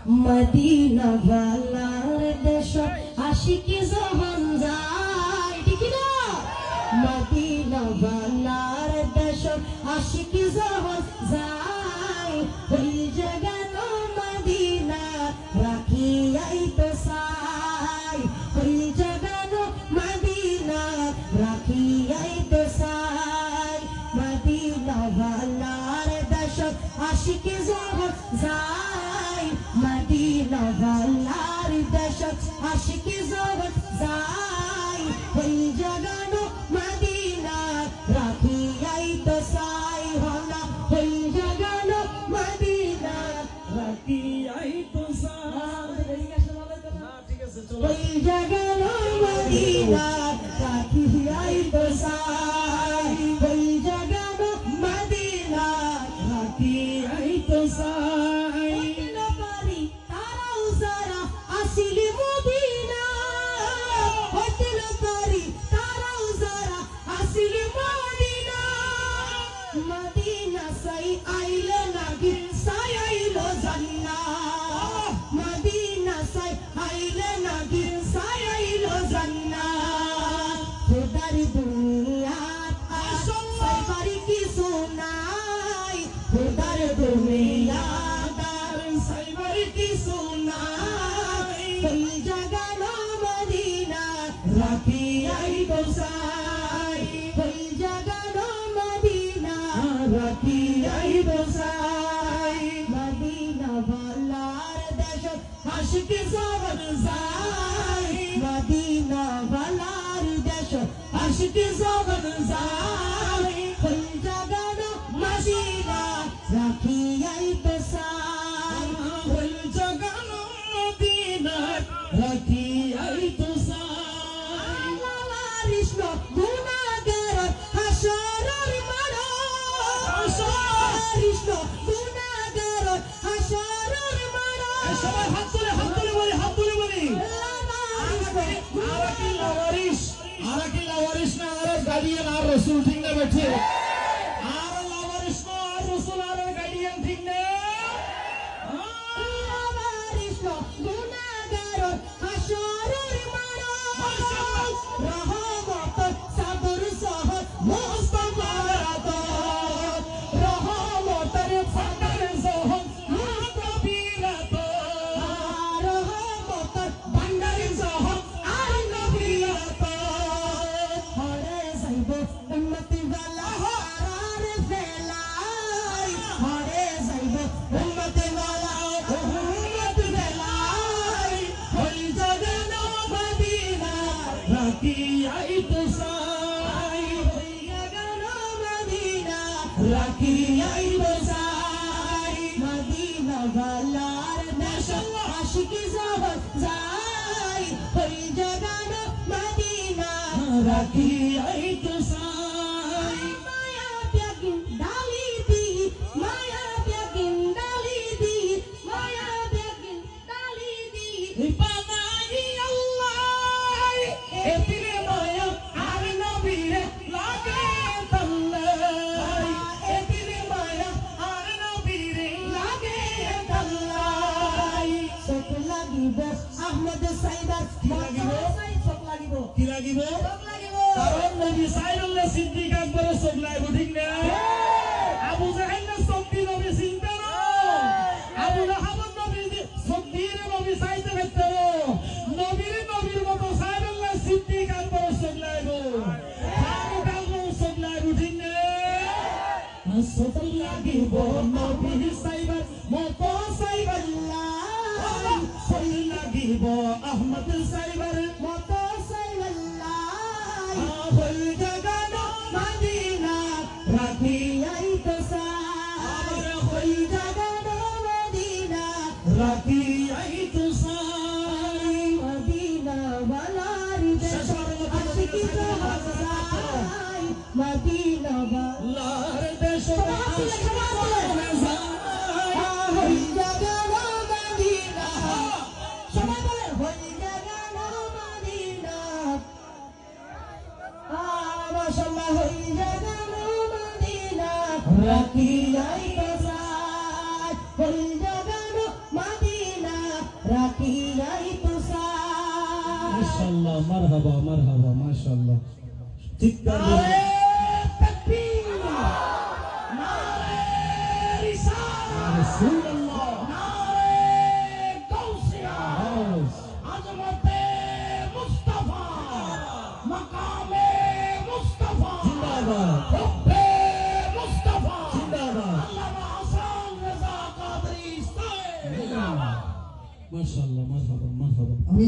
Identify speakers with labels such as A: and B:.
A: Medina ভালার দেশ আশিকি যখন যায় ঠিক না মদিনা ভালার দেশ আশিকি যখন যায় ওই জায়গানো মদিনা রাখিয়াই তো চাই ওই জায়গানো মদিনা রাখিয়াই তো চাই মদিনা ভালার দেশ আশিকি যখন যায় মদিনা ভালার দেশ আশিকি যখন যায় ওই জায়গানো মদিনা রাখিয়াই তো চাই হলা ওই জায়গানো মদিনা
B: রাখিয়াই তো চাই। ঠিক আছে চলো।
A: ওই জায়গানো মদিনা রাখিয়াই তো চাই ওই জায়গানো মদিনা
B: রাখিয়াই তো চাই।
A: পারি তারাও যারা আসিলি মদিনা হইতে পারি তারাও যারা আসিলি মদিনা মদিনা সাই আইলো নাকি সাই আইলো জান্নাত মদিনা সাই আইলো নাকি সাই আইলো জান্নাত খোদার দুনিয়াত সাই পারি কিছু নাই খোদার দুনিয়াত সাই পারি কিছু নাই ওই জায়গানো মদিনা রাখিয়াই তো চাই ওই জায়গানো মদিনা রাখিয়াই তো চাই মদিনা ভালার দেশ আশিকি যখন যায় মদিনা ভালার দেশ আশিকি যখন যায় ওই জায়গানো মদিনা রাখিয়াই তো চাই
B: ওই জাগানো মদিনা রাখিয়াই তো চাই।
A: কৃষ্ণ গুণাগার হাসরের মাঠ কৃষ্ণ গুণাগার হাসরের মাঠ
B: সবাই হাত তুলে বলি হাত তুলে বলি। আরাকি লাওয়ারিস না আর গার্ডিয়ান আর রসুল ঠিক না বেঠে আর লাওয়ারিস না আর রসুল আর গার্ডিয়ান ঠিক না।
A: কৃষ্ণ গুণাগার হাসরের মাঠ রহমত সাবর সহ মুস্তাফার আদর রহমতের সাবর সহ
B: নবীর আদর
A: রহমতের ভান্ডার সহ আর নবীর আদর হরে যাইব উম্মতি ওয়ালা হারার ফেলাই হরে যাইব উম্মতি ওয়ালা উম্মতি ফেলাই ওই জাগানো মদিনা
B: রাখিয়াই তো চাই।
A: ওই জাগানো মদিনা রাখিয়াই তো চাই মদিনা ভালার দেশ আশিকি যখন যায় ওই জাগানো মদিনা
B: রাখিয়াই তো চাই।
A: মায়া ব্যাগিন ডালি দি মায়া ব্যাগিন ডালি দি মায়া ব্যাগিন ডালি দি
B: বানাই আল্লাহ এতিরে মায়া আর নবীরে লাগে তাল্লাই এতিরে মায়া আর নবীরে লাগে তাল্লাই।
A: চোখ লাগিব আহমদ সাইদার চোখ লাগিব
B: কি লাগিব?
A: চোখ লাগিব
B: কারণ নবী সাইদুল্লাহ সিদ্দিক আকবর চোখ লাগবে ঠিক না। আবু জাহেল না সত্যি নবী চিন্তা না আবু লাহাব নবী সত্যি নবী সাইতে ভেতর নবীর মতো সাইদুল্লাহ সিদ্দিক আকবর চোখ লাগবে ফারুক আজম চোখ লাগবে ঠিক না। চোখ লাগিব নবী সাইবার মতো সাইবাল্লাহ চোখ লাগিব আহমদ সাইবার
A: মতো সাইল্লাহ
B: ওই জাগানো
A: মদিনা রাখিয়াই তো চাই ওই জাগানো মদিনা
B: রাখিয়াই তো চাই।
A: মদিনা ভালার দেশ আশিকি যখন যায় মদিনা
B: লার দেশ
A: ওই জাগানো মদিনা সবাই বলে ওই জাগানো মদিনা মাশাআল্লাহ ওই জাগানো মদিনা রাখিয়াই তো চাই ওই জাগানো মদিনা
B: মাশাআল্লাহ, মারহাবা মারহাবা, মাশাআল্লাহ। চিৎকার দিন।
C: নারে তাকবীর, নারে রিসালাত,
B: রাসূলুল্লাহ
C: নারে গাউসিয়া, আজমতে মুস্তাফা, মাকামে মুস্তাফা,
B: জিন্দাবাদ
C: হুব্বে মুস্তাফা,
B: জিন্দাবাদ।
C: আল্লামা হাসান রেজা কাদরি সাহেব।
B: মাশাআল্লাহ, মারহাবা মারহাবা।
D: আমি